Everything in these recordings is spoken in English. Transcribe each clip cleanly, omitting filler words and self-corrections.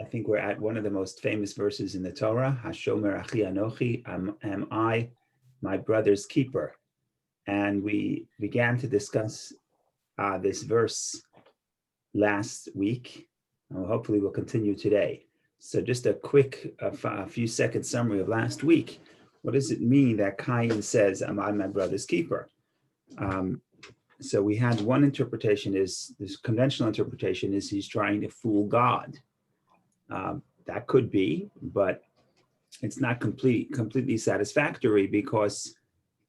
I think we're at one of the most famous verses in the Torah, Hashomer Achi Anochi, am I my brother's keeper? And we began to discuss this verse last week. And hopefully we'll continue today. So just a quick, a few second summary of last week. What does it mean that Cain says, am I my brother's keeper? So we had one interpretation is, this conventional interpretation is he's trying to fool God. That could be, but it's not completely satisfactory, because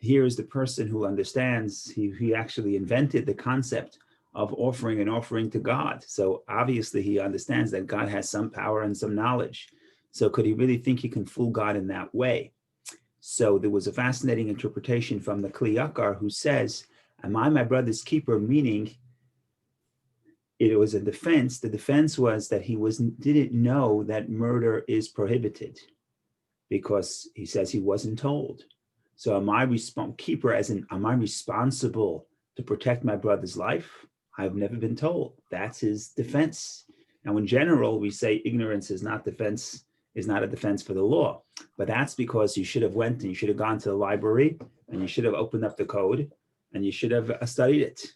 here's the person who understands, he actually invented the concept of offering an offering to God. So obviously he understands that God has some power and some knowledge. So could he really think he can fool God in that way? So there was a fascinating interpretation from the Kli Yakar, who says, am I my brother's keeper? Meaning it was a defense. The defense was that he didn't know that murder is prohibited, because he says he wasn't told. So am I keeper, as in, am I responsible to protect my brother's life? I've never been told. That's his defense. Now, in general, we say ignorance is not a defense for the law, but that's because you should have went and you should have gone to the library and you should have opened up the code and you should have studied it.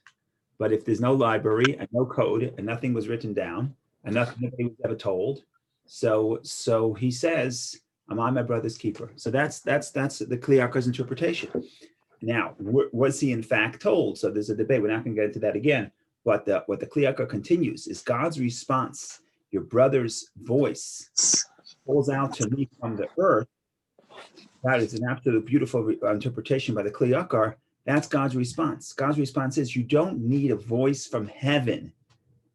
But if there's no library and no code and nothing was written down and nobody was ever told, so he says, am I my brother's keeper? So that's the Kli Yakar's interpretation. Now, was he in fact told? So there's a debate. We're not going to get into that again. But what the Kli Yakar continues is God's response. Your brother's voice calls out to me from the earth. That is an absolute beautiful interpretation by the Kli Yakar. That's God's response. God's response is, you don't need a voice from heaven,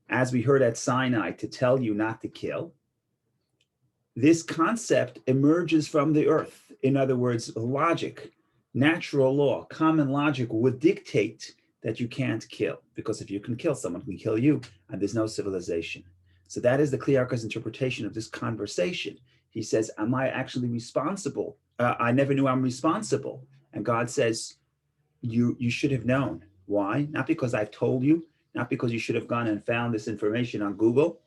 as we heard at Sinai, to tell you not to kill. This concept emerges from the earth. In other words, logic, natural law, common logic would dictate that you can't kill, because if you can kill someone, can kill you, and there's no civilization. So that is the Kli Yakar's interpretation of this conversation. He says, am I actually responsible? I never knew I'm responsible. And God says, you should have known. Why? Not because I've told you, not because you should have gone and found this information on Google,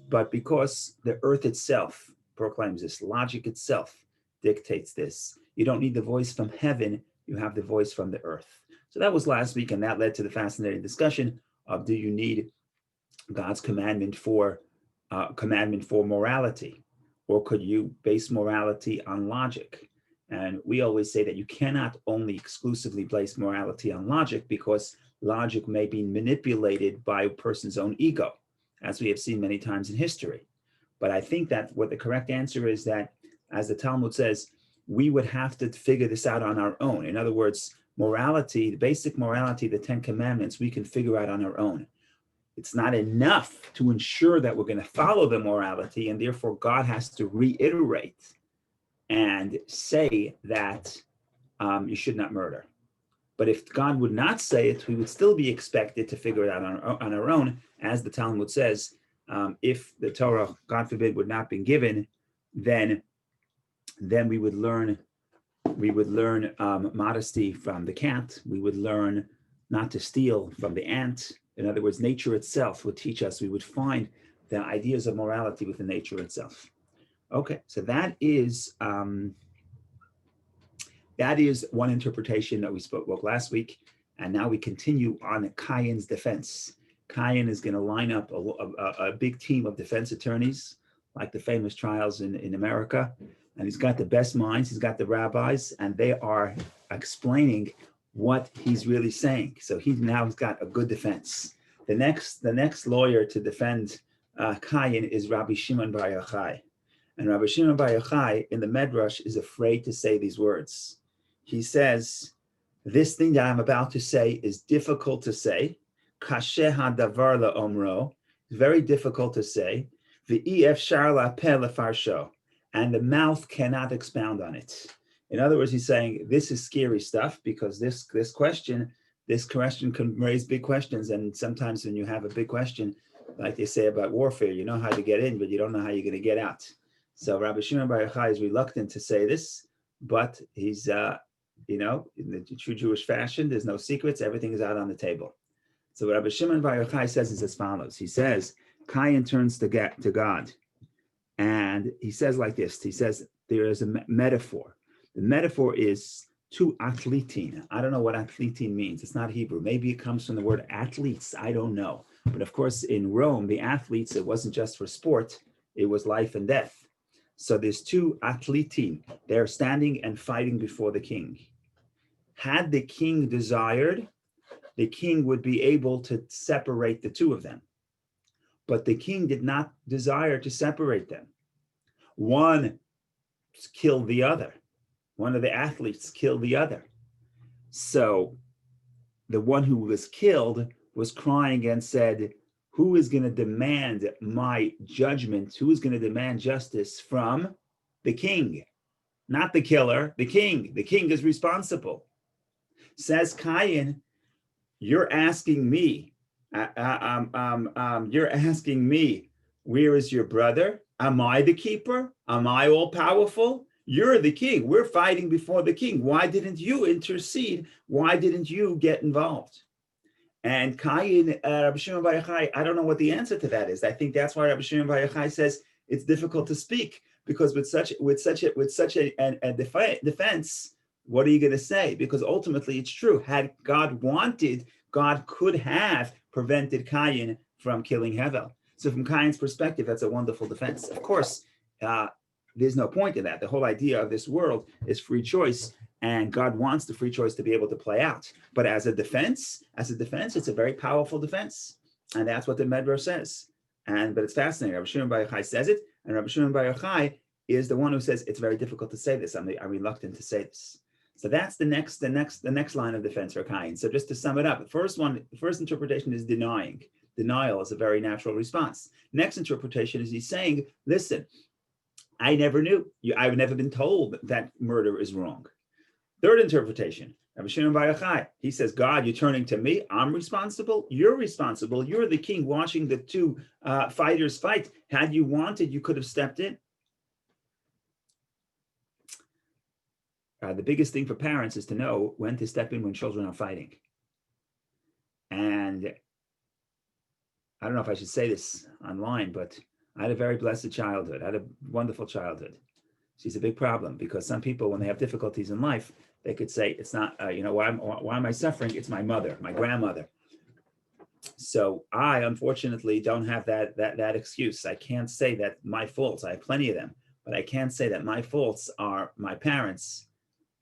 but because the earth itself proclaims this. Logic itself dictates this. You don't need the voice from heaven, you have the voice from the earth. So that was last week, and that led to the fascinating discussion of, do you need God's commandment for morality, or could you base morality on logic? And we always say that you cannot only exclusively base morality on logic, because logic may be manipulated by a person's own ego, as we have seen many times in history. But I think that what the correct answer is that, as the Talmud says, we would have to figure this out on our own. In other words, morality, the basic morality, the 10 Commandments, we can figure out on our own. It's not enough to ensure that we're going to follow the morality, and therefore God has to reiterate and say that you should not murder. But if God would not say it, we would still be expected to figure it out on our own, as the Talmud says. If the Torah, God forbid, would not be given, then we would learn modesty from the cat. We would learn not to steal from the ant. In other words, nature itself would teach us. We would find the ideas of morality within nature itself. Okay, so that is one interpretation that we spoke about last week, and now we continue on Cain's defense. Cain is going to line up a big team of defense attorneys, like the famous trials in America, and he's got the best minds, he's got the rabbis, and they are explaining what he's really saying. So he's got a good defense. The next lawyer to defend Cain is Rabbi Shimon Bar Yochai. And Rabbi Shimon Bar Yochai in the Medrash is afraid to say these words. He says, this thing that I'm about to say is difficult to say. Kasheh hadavar la'omro, very difficult to say. V'i efshar la'peh lefarsho, and the mouth cannot expound on it. In other words, he's saying this is scary stuff, because this question can raise big questions. And sometimes when you have a big question, like they say about warfare, you know how to get in, but you don't know how you're going to get out. So Rabbi Shimon Bar Yochai is reluctant to say this, but he's, in the true Jewish fashion, there's no secrets. Everything is out on the table. So what Rabbi Shimon Bar Yochai says is as follows. He says, Cain turns to God. And he says like this, he says, there is a metaphor. The metaphor is two athletin. I don't know what athletin means. It's not Hebrew. Maybe it comes from the word athletes. I don't know. But of course, in Rome, the athletes, it wasn't just for sport. It was life and death. So there's two athletin. They're standing and fighting before the king. Had the king desired, the king would be able to separate the two of them. But the king did not desire to separate them. One killed the other. One of the athletes killed the other. So the one who was killed was crying and said, who is going to demand my judgment? Who is going to demand justice from the king? Not the killer, the king. The king is responsible. Says Cain, you're asking me, you're asking me, where is your brother? Am I the keeper? Am I all powerful? You're the king. We're fighting before the king. Why didn't you intercede? Why didn't you get involved? And Cain, Rabbi Shimon Bar Yochai, I don't know what the answer to that is. I think that's why Rabbi Shimon Bar Yochai says it's difficult to speak, because with such a defense, what are you going to say? Because ultimately, it's true. Had God wanted, God could have prevented Cain from killing Hevel. So from Cain's perspective, that's a wonderful defense. Of course, there's no point in that. The whole idea of this world is free choice, and God wants the free choice to be able to play out. But as a defense, it's a very powerful defense, and that's what the Medrash says. But it's fascinating. Rabbi Shimon Bar Yochai says it, and Rabbi Shimon Bar Yochai is the one who says it's very difficult to say this. I'm reluctant to say this. So that's the next line of defense for Cain. So just to sum it up, the first interpretation is denying. Denial is a very natural response. Next interpretation is he's saying, listen, I never knew. I've never been told that murder is wrong. Third interpretation, Rabbi Shimon Bar Yochai, he says, God, you're turning to me. I'm responsible. You're responsible. You're the king watching the two fighters fight. Had you wanted, you could have stepped in. The biggest thing for parents is to know when to step in when children are fighting. And I don't know if I should say this online, but I had a very blessed childhood. I had a wonderful childhood. She's a big problem, because some people, when they have difficulties in life, they could say, it's not, why am I suffering? It's my mother, my grandmother. So I, unfortunately, don't have that excuse. I can't say that my faults, I have plenty of them, but I can't say that my faults are my parents.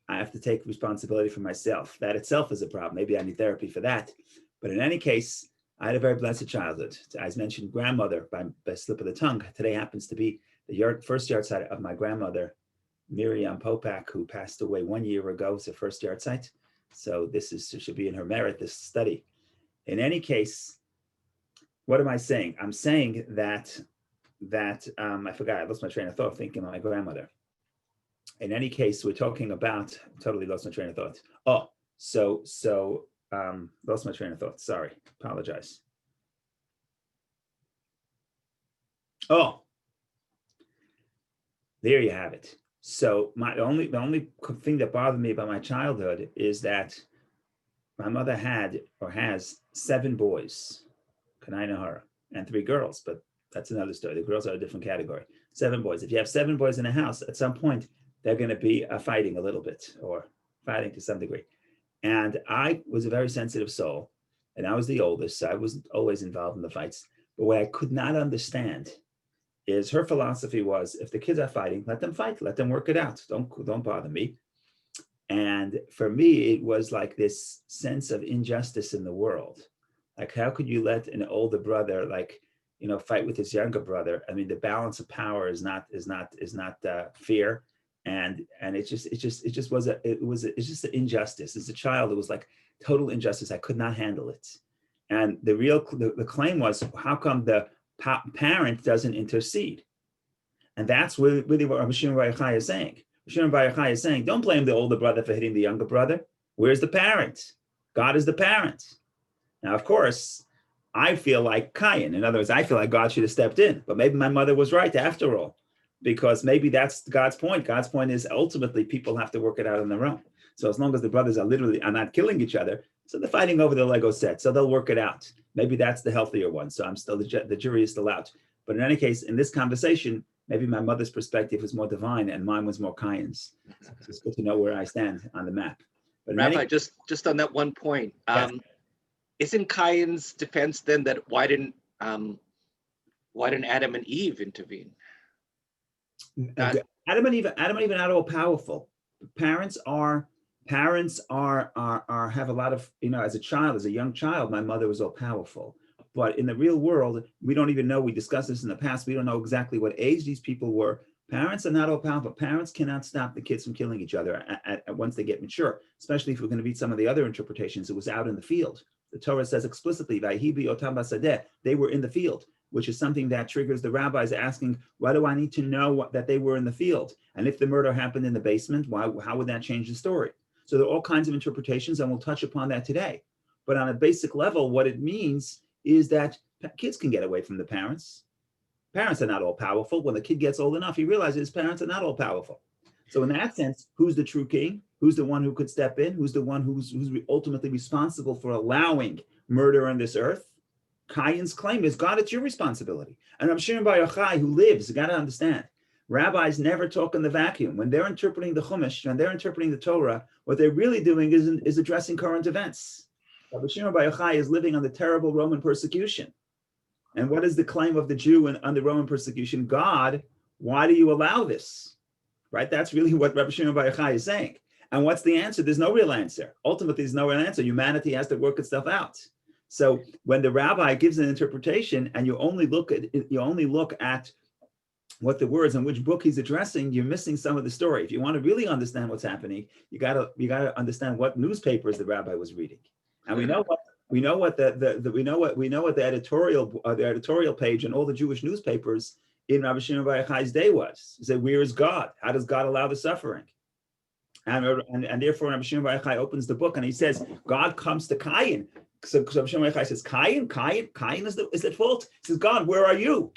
I have to take responsibility for myself. That itself is a problem. Maybe I need therapy for that. But in any case, I had a very blessed childhood. As mentioned, grandmother, by slip of the tongue, today happens to be the first yahrzeit of my grandmother, Miriam Popak, who passed away 1 year ago. It's her first yahrzeit. So should be in her merit, this study. In any case, what am I saying? I'm saying that I forgot, I lost my train of thought thinking of my grandmother. In any case, we're talking about, totally lost my train of thought. Lost my train of thought. Sorry, apologize. Oh, there you have it. So the only thing that bothered me about my childhood is that my mother had or has 7 boys, Kanai Nahara, and 3 girls, but that's another story. The girls are a different category. 7 boys. If you have 7 boys in a house, at some point, they're going to be fighting a little bit, or fighting to some degree. And I was a very sensitive soul, and I was the oldest, so I was always involved in the fights. But what I could not understand is her philosophy was, if the kids are fighting, let them fight, let them work it out. Don't bother me. And for me, it was like this sense of injustice in the world. Like, how could you let an older brother, fight with his younger brother? I mean, the balance of power is not fair. And it's just an injustice. As a child, it was like total injustice. I could not handle it. And the claim was, how come the parent doesn't intercede? And that's really what Rabbi Shimon Bar Yochai is saying. Rabbi Shimon Bar Yochai is saying, don't blame the older brother for hitting the younger brother. Where's the parent? God is the parent. Now, of course, I feel like Cain. In other words, I feel like God should have stepped in. But maybe my mother was right after all, because maybe that's God's point. God's point is ultimately people have to work it out on their own. So as long as the brothers are not killing each other, so they're fighting over the Lego set, so they'll work it out. Maybe that's the healthier one. So I'm still the jury is still out. But in any case, in this conversation, Maybe my mother's perspective was more divine and mine was more Cain's. So it's good to know where I stand on the map. But Rabbi, just on that one point, yes. Isn't Cain's defense then that why didn't Adam and Eve intervene? Adam and Eve are not all powerful. Parents have a lot of, as a young child, my mother was all powerful. But in the real world, we don't even know. We discussed this in the past. We don't know exactly what age these people were. Parents are not all powerful. Parents cannot stop the kids from killing each other once they get mature, especially if we're going to read some of the other interpretations. It was out in the field. The Torah says explicitly, "Vayhi otam basadeh," they were in the field, which is something that triggers the rabbis asking, why do I need to know that they were in the field? And if the murder happened in the basement, how would that change the story? So there are all kinds of interpretations, and we'll touch upon that today. But on a basic level, what it means is that kids can get away from the parents. Parents are not all powerful. When the kid gets old enough, he realizes his parents are not all powerful. So in that sense, who's the true king? Who's the one who could step in? Who's the one who's ultimately responsible for allowing murder on this earth? Cain's claim is, God, it's your responsibility. And Rabbi Shimon Bar Yochai, who lives, you got to understand, rabbis never talk in the vacuum. When they're interpreting the Chumash, when they're interpreting the Torah, what they're really doing is addressing current events. Rabbi Shimon Bar Yochai is living under terrible Roman persecution. And what is the claim of the Jew under Roman persecution? God, why do you allow this? Right? That's really what Rabbi Shimon Bar Yochai is saying. And what's the answer? There's no real answer. Ultimately, there's no real answer. Humanity has to work itself out. So when the rabbi gives an interpretation and you only look at what the words and which book he's addressing, you're missing some of the story. If you want to really understand what's happening, you gotta understand what newspapers the rabbi was reading. And we know what the editorial page in all the Jewish newspapers in Rabbi Shimon Bar Yochai's day was. He said, where is God? How does God allow the suffering? And therefore Rabbi Shimon Bar Yochai opens the book and he says, God comes to Cain. So Rabbi Shimon Bar Yochai says, Cain is at fault. He says, God, where are you?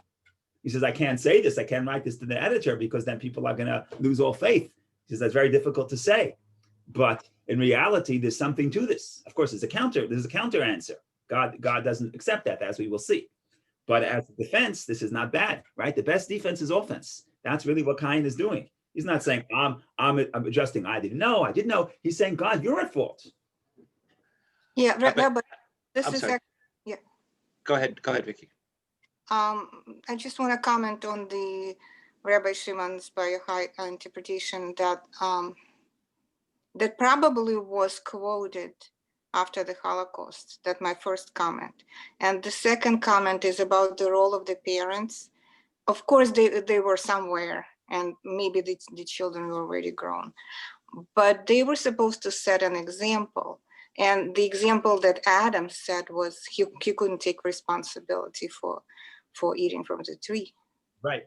He says, I can't say this. I can't write this to the editor because then people are going to lose all faith. He says, that's very difficult to say. But in reality, there's something to this. Of course, there's a counter answer. God doesn't accept that, as we will see. But as a defense, this is not bad, right? The best defense is offense. That's really what Cain is doing. He's not saying, I'm adjusting. I didn't know. He's saying, God, you're at fault. Yeah, Rabbi, yeah. Go ahead, Vicky. I just want to comment on the Rabbi Shimon Bar Yochai interpretation that that probably was quoted after the Holocaust. That's my first comment. And the second comment is about the role of the parents. Of course, they were somewhere, and maybe the children were already grown, but they were supposed to set an example. And the example that Adam set was he couldn't take responsibility for eating from the tree. Right.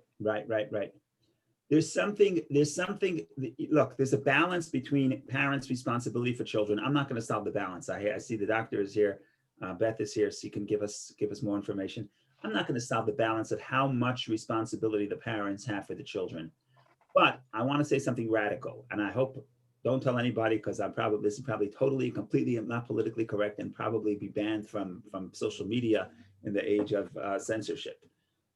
There's something, look, there's a balance between parents' responsibility for children. I'm not going to solve the balance. I see the doctor is here. Beth is here, so you can give us more information. I'm not going to solve the balance of how much responsibility the parents have for the children. But I want to say something radical, and I hope, don't tell anybody, because this is probably totally, completely not politically correct and probably be banned from social media in the age of censorship.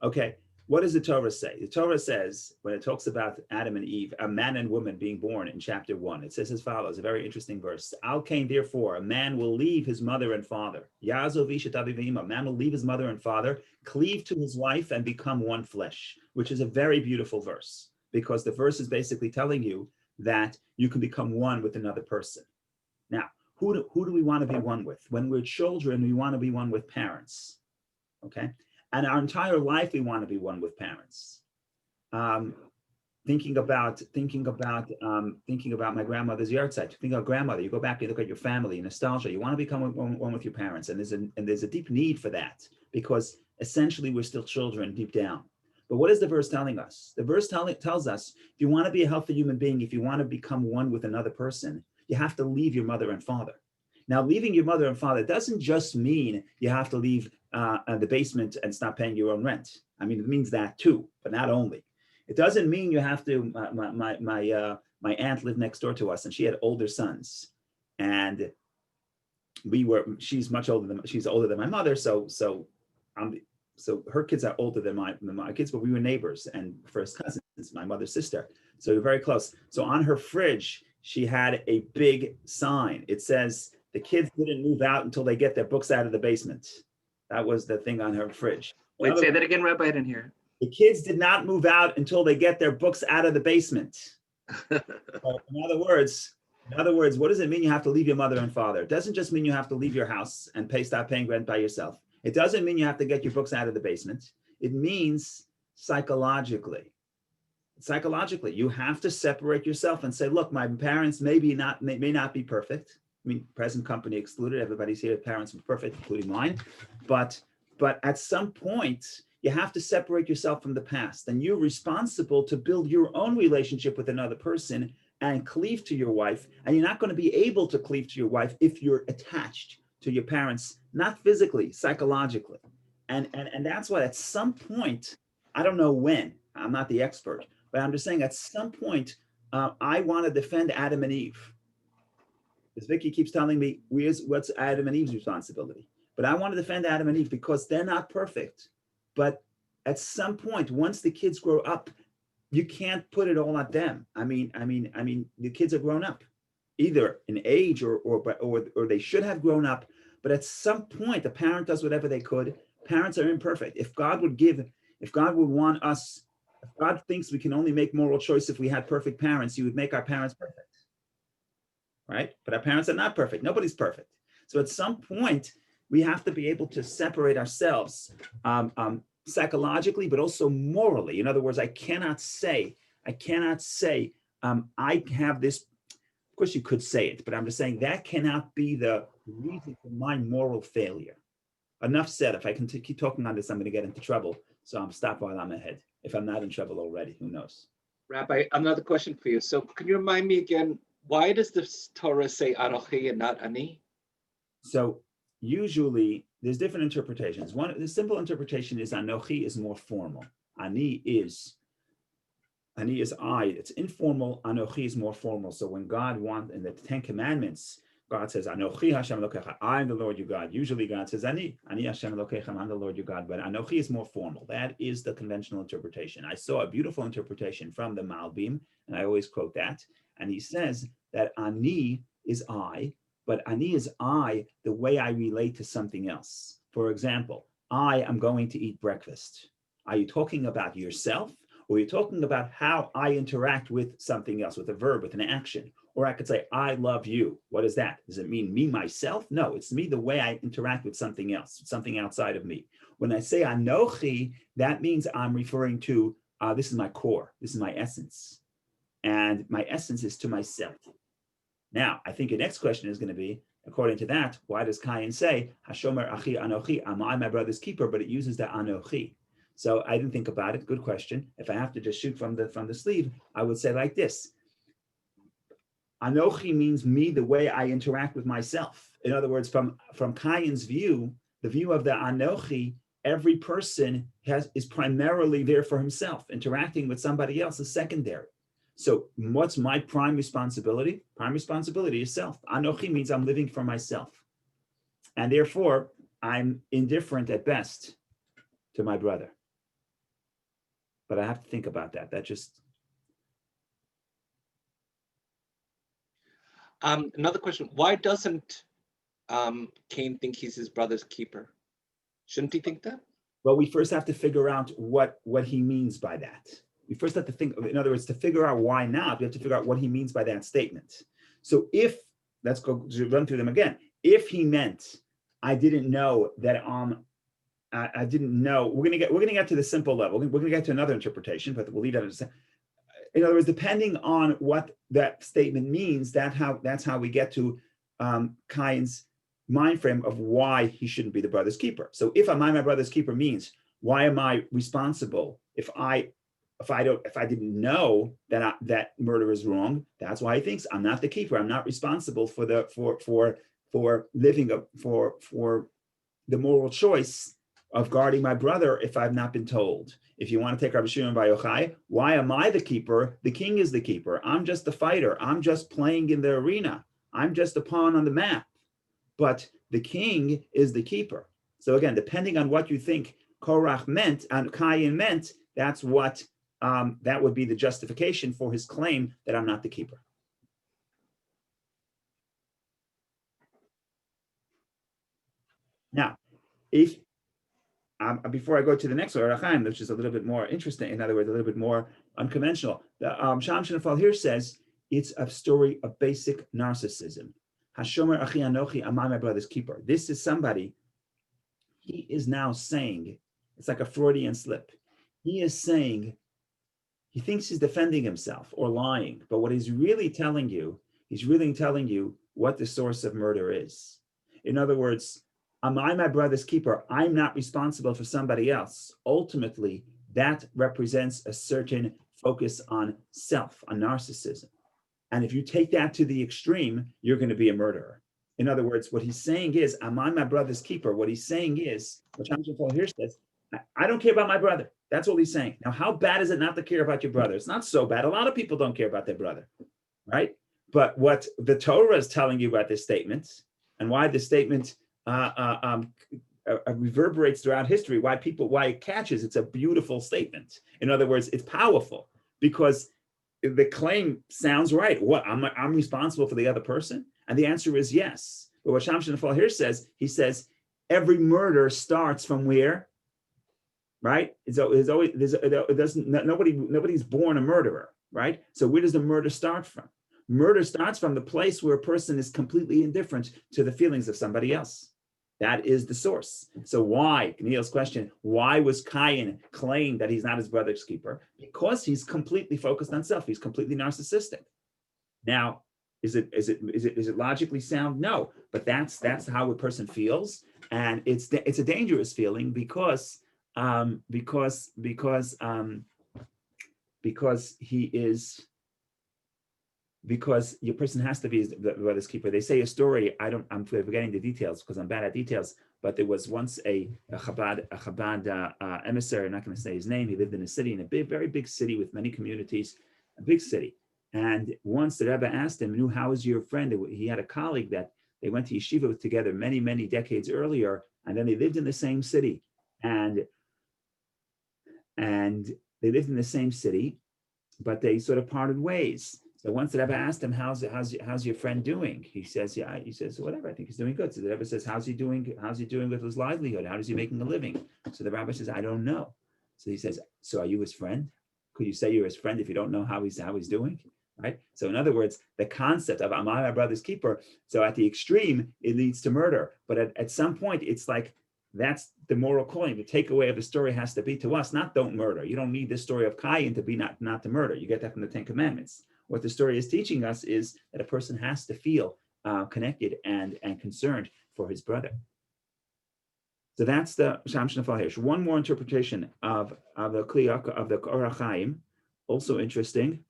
Okay. What does the Torah say? The Torah says, when it talks about Adam and Eve, a man and woman being born in chapter 1, it says as follows, a very interesting verse. Al Cain, therefore, a man will leave his mother and father. Yazov ishat aviv v'imo, a man will leave his mother and father, cleave to his wife, and become one flesh, which is a very beautiful verse, because the verse is basically telling you that you can become one with another person. Now, who do we want to be one with? When we're children, we want to be one with parents, okay? And our entire life, we want to be one with parents. Thinking about my grandmother's yard site. Think of grandmother. You go back, you look at your family, nostalgia. You want to become one with your parents, and there's a deep need for that, because essentially we're still children deep down. But what is the verse telling us? The verse tells us, if you want to be a healthy human being, if you want to become one with another person, you have to leave your mother and father. Now, leaving your mother and father doesn't just mean you have to leave the basement and stop paying your own rent. I mean, it means that too, but not only. It doesn't mean you have to. My aunt lived next door to us, and she had older sons, and she's older than my mother, so so her kids are older than my kids, but we were neighbors and first cousins, my mother's sister. So we were very close. So on her fridge, she had a big sign. It says, the kids didn't move out until they get their books out of the basement. That was the thing on her fridge. Wait, say that again, Rabbi, I didn't hear. The kids did not move out until they get their books out of the basement. So in other words, what does it mean you have to leave your mother and father? It doesn't just mean you have to leave your house and stop paying rent by yourself. It doesn't mean you have to get your books out of the basement. It means psychologically, you have to separate yourself and say, look, my parents may not be perfect. I mean, present company excluded. Everybody's here, parents are perfect, including mine. But at some point, you have to separate yourself from the past, and you're responsible to build your own relationship with another person and cleave to your wife. And you're not going to be able to cleave to your wife if you're attached to your parents, not physically, psychologically. And that's why at some point, I don't know when, I'm not the expert, but I'm just saying at some point, I want to defend Adam and Eve. Because Vicky keeps telling me, what's Adam and Eve's responsibility? But I want to defend Adam and Eve because they're not perfect. But at some point, once the kids grow up, you can't put it all at them. I mean, the kids are grown up, either in age or they should have grown up. But at some point, the parent does whatever they could. Parents are imperfect. If God would want us, if God thinks we can only make moral choice if we had perfect parents, He would make our parents perfect, right? But our parents are not perfect. Nobody's perfect. So at some point, we have to be able to separate ourselves psychologically, but also morally. In other words, I cannot say, I have this, of course you could say it, but I'm just saying that cannot be the reason for my moral failure. Enough said. If I can keep talking on this, I'm going to get into trouble. So I'm stop while I'm ahead. If I'm not in trouble already, who knows? Rabbi, another question for you. So can you remind me again, why does the Torah say Anochi and not Ani? So usually there's different interpretations. The simple interpretation is Anochi is more formal. Ani is I. It's informal. Anochi is more formal. So when God wants in the Ten Commandments, God says, Anochi Hashem Elokecha, I am the Lord your God. Usually God says, Ani Hashem Elokecha, I'm the Lord your God. But Anochi is more formal. That is the conventional interpretation. I saw a beautiful interpretation from the Malbim, and I always quote that. And he says that Ani is I, but Ani is I the way I relate to something else. For example, I am going to eat breakfast. Are you talking about yourself? Or are you talking about how I interact with something else, with a verb, with an action? Or I could say, I love you. What is that? Does it mean me, myself? No, it's me the way I interact with something else, something outside of me. When I say Anochi, that means I'm referring to, this is my core, this is my essence. And my essence is to myself. Now, I think the next question is going to be, according to that, why does Cain say, Hashomer Achi Anochi, am I my brother's keeper, but it uses the Anochi. So I didn't think about it. Good question. If I have to just shoot from the sleeve, I would say like this. Anochi means me, the way I interact with myself. In other words, from Cain's view, the view of the Anochi, every person is primarily there for himself. Interacting with somebody else is secondary. So what's my prime responsibility? Prime responsibility is self. Anochi means I'm living for myself. And therefore, I'm indifferent at best to my brother. But I have to think about that. That just... Another question, why doesn't Cain think he's his brother's keeper? Shouldn't he think that? Well, we first have to figure out what he means by that. We first have to think, in other words, to figure out why not, we have to figure out what he means by that statement. So if, let's go run through them again. If he meant, I didn't know that, I didn't know, we're gonna get to the simple level. We're gonna get to another interpretation, but we'll leave that as in other words, depending on what that statement means, that's how we get to Cain's mind frame of why he shouldn't be the brother's keeper. So if am I my brother's keeper means, why am I responsible if I didn't know that that murder is wrong? That's why he thinks I'm not the keeper. I'm not responsible for living for the moral choice of guarding my brother if I've not been told. If you want to take Rabbi Shimon Bar Yochai, why am I the keeper? The king is the keeper. I'm just the fighter. I'm just playing in the arena. I'm just a pawn on the map. But the king is the keeper. So again, depending on what you think Korach meant and Cain meant, that's what that would be the justification for his claim that I'm not the keeper. Now, if before I go to the next Or HaChaim, which is a little bit more interesting, in other words, a little bit more unconventional, the Sham Shenafal here says it's a story of basic narcissism. Hashomer Achi Anochi, am I my brother's keeper? This is somebody, he is now saying, it's like a Freudian slip. He is saying, he thinks he's defending himself or lying, but what he's really telling you what the source of murder is. In other words, am I my brother's keeper? I'm not responsible for somebody else. Ultimately, that represents a certain focus on self, on narcissism. And if you take that to the extreme, you're going to be a murderer. In other words, what he's saying is, am I my brother's keeper? What he's saying is, what Sham Shenafal here says, I don't care about my brother. That's all he's saying. Now, how bad is it not to care about your brother? It's not so bad. A lot of people don't care about their brother, right? But what the Torah is telling you about this statement, and why the statement reverberates throughout history, why it catches, it's a beautiful statement. In other words, it's powerful because the claim sounds right. What, I'm responsible for the other person? And the answer is yes. But what Sham Shenafal here says, he says, every murder starts from where? Right? Nobody's born a murderer, right? So where does the murder start from? Murder starts from the place where a person is completely indifferent to the feelings of somebody else. That is the source. So why, Neil's question, why was Cain claim that he's not his brother's keeper? Because he's completely focused on self. He's completely narcissistic. Now, is it logically sound? No, but that's how a person feels, and it's a dangerous feeling because your person has to be the brother's keeper. They say a story. I'm forgetting the details because I'm bad at details. But there was once a Chabad emissary. I'm not going to say his name. He lived in a city, in a very big city with many communities, a big city. And once the Rebbe asked him, "How is your friend?" He had a colleague that they went to yeshiva together many decades earlier, and then they lived in the same city, and they lived in the same city, but they sort of parted ways. So once the Rebbe asked him, how's your friend doing? He says, yeah, he says, whatever, I think he's doing good. So the Rebbe says, how's he doing with his livelihood? How is he making a living? So the Rabbi says, I don't know. So he says, so are you his friend? Could you say you're his friend if you don't know how he's doing? Right? So in other words, the concept of am I my brother's keeper? So at the extreme, it leads to murder. But at some point, it's like, that's the moral calling. The takeaway of the story has to be to us, not don't murder. You don't need this story of Cain to be not to murder. You get that from the Ten Commandments. What the story is teaching us is that a person has to feel connected and concerned for his brother. So that's the Sham Shenafal here. One more interpretation of the Kliyaka of the Or HaChaim, also interesting.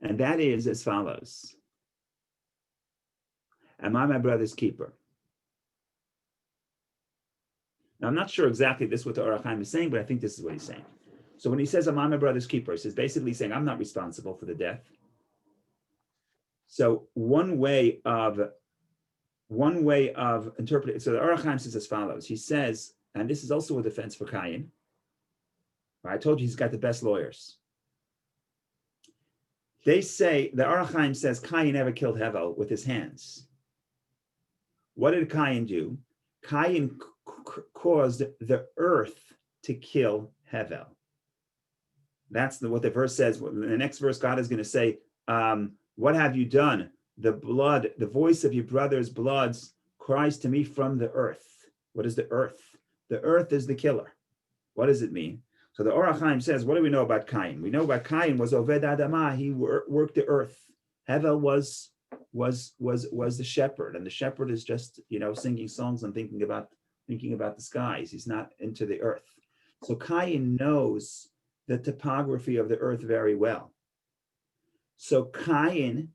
And that is as follows. Am I my brother's keeper? Now, I'm not sure exactly this is what the Or HaChaim is saying, but I think this is what he's saying. So when he says, am I my brother's keeper, he's basically saying, I'm not responsible for the death. So one way of interpreting, so the Or HaChaim says as follows. He says, and this is also a defense for Cain. I told you he's got the best lawyers. They say, the Or HaChaim says Cain never killed Hevel with his hands. What did Cain do? Cain caused the earth to kill Hevel. That's what the verse says. In the next verse, God is going to say, what have you done? The voice of your brother's blood cries to me from the earth. What is the earth? The earth is the killer. What does it mean? So the Or HaChaim says, what do we know about Cain? We know about Cain was Oved Adamah. He worked the earth. Hevel was the shepherd, and the shepherd is just singing songs and thinking about the skies. He's not into the earth. So Cain knows the topography of the earth very well. So Cain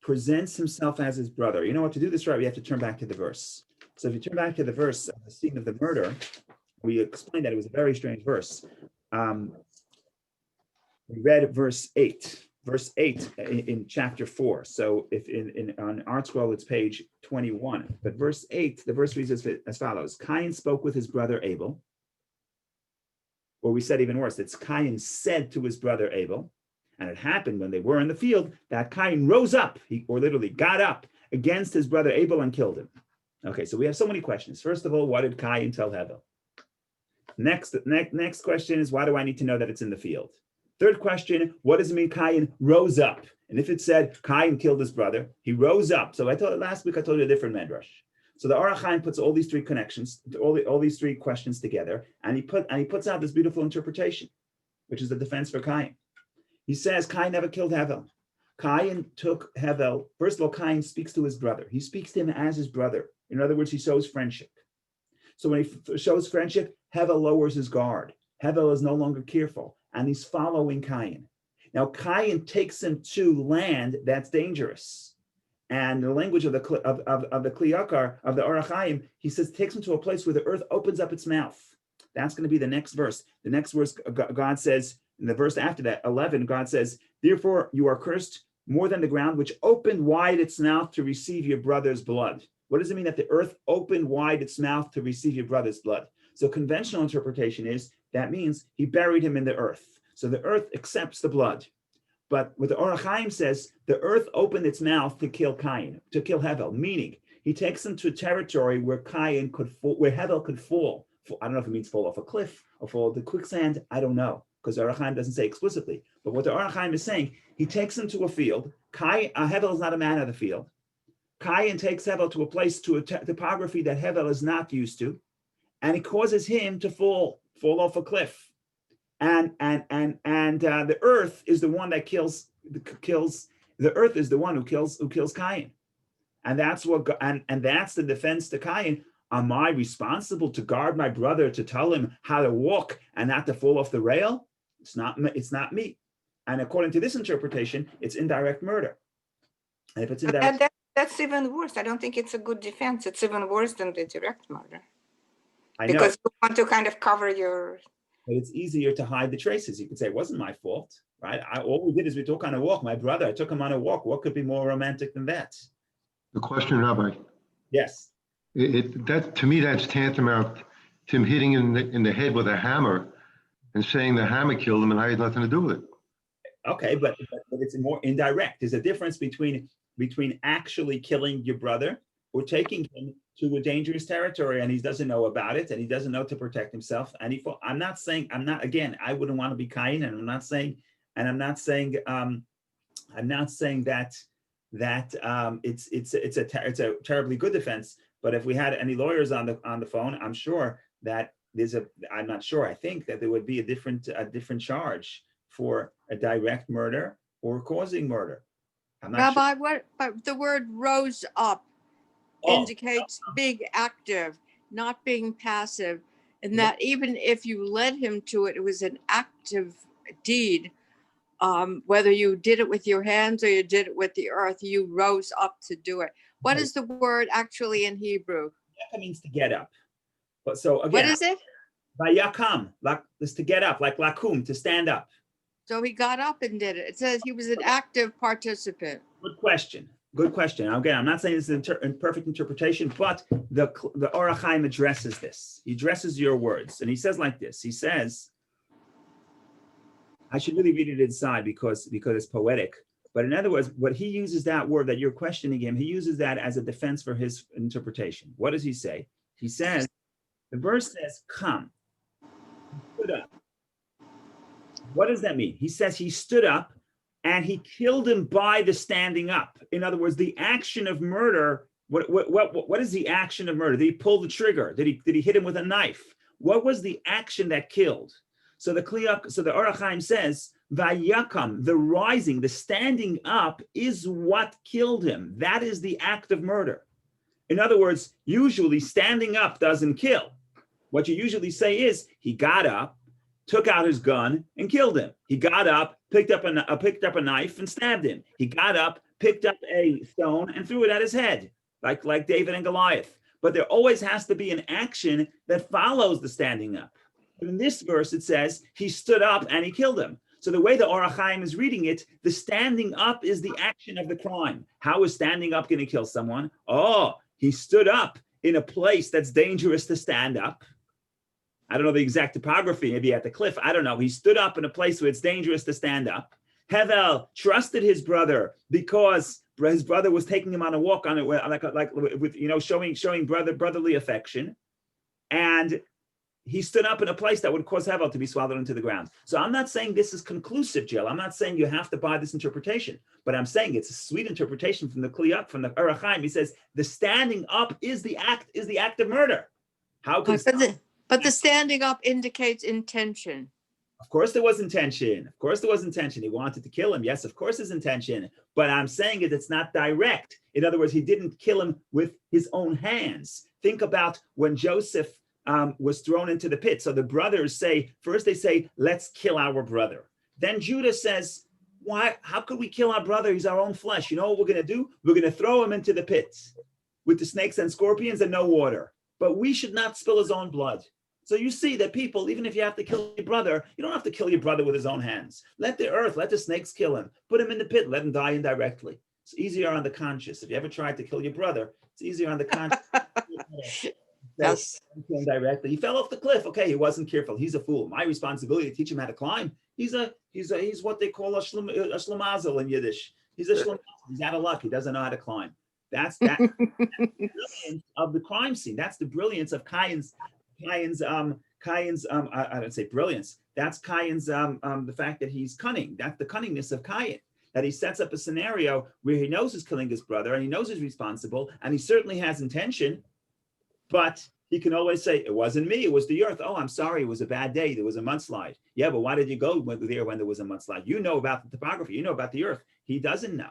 presents himself as his brother. You know what, to do this right, we have to turn back to the verse. So if you turn back to the verse of the scene of the murder, we explained that it was a very strange verse. We read verse 8. verse 8 in chapter 4. So if on Art Scroll, it's page 21. But verse 8, the verse reads as follows. Cain spoke with his brother Abel. Or we said even worse, it's Cain said to his brother Abel. And it happened when they were in the field that Cain rose up, or literally got up against his brother Abel and killed him. Okay, so we have so many questions. First of all, what did Cain tell Hevel? Next question is, why do I need to know that it's in the field? Third question, what does it mean Cain rose up? And if it said Cain killed his brother, he rose up. So last week I told you a different medrash. So the Or HaChaim puts all these three connections, all these three questions together, and he puts out this beautiful interpretation, which is the defense for Cain. He says Cain never killed Hevel. Cain took Hevel. First of all, Cain speaks to his brother. He speaks to him as his brother. In other words, he shows friendship. So when he shows friendship, Hevel lowers his guard. Hevel is no longer careful, and he's following Cain. Now, Cain takes him to land that's dangerous. And the language of the Kli Yakar, of the Or HaChaim, he says, takes him to a place where the earth opens up its mouth. That's going to be the next verse. The next verse, God says, in the verse after that, 11, God says, therefore you are cursed more than the ground, which opened wide its mouth to receive your brother's blood. What does it mean that the earth opened wide its mouth to receive your brother's blood? So conventional interpretation is that means he buried him in the earth. So the earth accepts the blood. But what the Or HaChaim says, the earth opened its mouth to kill Cain, to kill Hevel, meaning he takes him to a territory where Cain could fall, where Hevel could fall. I don't know if it means fall off a cliff or fall into quicksand. I don't know, because the Or HaChaim doesn't say explicitly. But what the Or HaChaim is saying, he takes him to a field. Hevel is not a man of the field. Cain takes Hevel to a place, to a topography that Hevel is not used to, and it causes him to fall off a cliff. And the earth is the one that kills. The earth is the one who kills Cain, and that's what. And that's the defense to Cain. Am I responsible to guard my brother, to tell him how to walk and not to fall off the rail? It's not me. And according to this interpretation, it's indirect murder. And if it's indirect, that's even worse. I don't think it's a good defense. It's even worse than the direct murder. I know. Because you want to kind of cover your. But it's easier to hide the traces. You could say it wasn't my fault, right? All we did is we took on a walk. My brother, I took him on a walk. What could be more romantic than that? The question, Rabbi. Yes. That to me, that's tantamount to him hitting him in the head with a hammer and saying the hammer killed him and I had nothing to do with it. Okay, but it's more indirect. There's a difference between actually killing your brother or taking him to a dangerous territory and he doesn't know about it and he doesn't know to protect himself. And again, I wouldn't want to be Cain, and I'm not saying that it's a terribly good defense. But if we had any lawyers on the phone, I'm sure that I think that there would be a different charge for a direct murder or causing murder. I'm not Rabbi, sure. but the word rose up indicates being active, not being passive, and that even if you led him to it, it was an active deed. Whether you did it with your hands or you did it with the earth, you rose up to do it. What is the word actually in Hebrew? Yaka means to get up. But so again, What is it? Vayakam, is to get up, like lakum, to stand up. So he got up and did it. It says he was an active participant. Good question. Again, I'm not saying this is a perfect interpretation, but the Or HaChaim addresses this. He addresses your words, and he says like this. He says, I should really read it inside because it's poetic. But in other words, what he uses that word that you're questioning him, he uses that as a defense for his interpretation. What does he say? He says, the verse says, come, stood up. What does that mean? He says he stood up and he killed him by the standing up. In other words, the action of murder, what is the action of murder? Did he pull the trigger? Did he hit him with a knife? What was the action that killed? So the Or HaChaim says, Vayakam, the rising, the standing up is what killed him. That is the act of murder. In other words, usually standing up doesn't kill. What you usually say is he got up, took out his gun and killed him. He got up, picked up a knife and stabbed him. He got up, picked up a stone and threw it at his head, like David and Goliath. But there always has to be an action that follows the standing up. But in this verse, it says he stood up and he killed him. So the way the Or HaChaim is reading it, the standing up is the action of the crime. How is standing up going to kill someone? Oh, he stood up in a place that's dangerous to stand up. I don't know the exact topography, maybe at the cliff. I don't know. He stood up in a place where it's dangerous to stand up. Hevel trusted his brother because his brother was taking him on a walk on it, like with showing brotherly affection, and he stood up in a place that would cause Hevel to be swallowed into the ground. So I'm not saying this is conclusive, Jill. I'm not saying you have to buy this interpretation, but I'm saying it's a sweet interpretation from the Kliyot, from the Or HaChaim. He says the standing up is the act of murder. How could But the standing up indicates intention. Of course there was intention. Of course there was intention. He wanted to kill him. Yes, of course there's intention. But I'm saying it's not direct. In other words, he didn't kill him with his own hands. Think about when Joseph was thrown into the pit. So the brothers first they say, let's kill our brother. Then Judah says, why? How could we kill our brother? He's our own flesh. You know what we're going to do? We're going to throw him into the pit with the snakes and scorpions and no water. But we should not spill his own blood. So you see that people, even if you have to kill your brother, you don't have to kill your brother with his own hands. Let the snakes kill him. Put him in the pit. Let him die indirectly. It's easier on the conscience. If you ever tried to kill your brother, it's easier on the conscience. Yes. Indirectly. He fell off the cliff. Okay, he wasn't careful. He's a fool. My responsibility to teach him how to climb. He's what they call a shlemazel in Yiddish. He's a shlemazel. He's out of luck. He doesn't know how to climb. That's the brilliance of the crime scene. That's the brilliance of Cain's I don't say brilliance. That's Cain's the fact that he's cunning. That's the cunningness of Cain, that he sets up a scenario where he knows he's killing his brother and he knows he's responsible and he certainly has intention, but he can always say, it wasn't me, it was the earth. Oh, I'm sorry, it was a bad day, there was a mudslide. Yeah, but why did you go there when there was a mudslide? You know about the topography, you know about the earth. He doesn't know.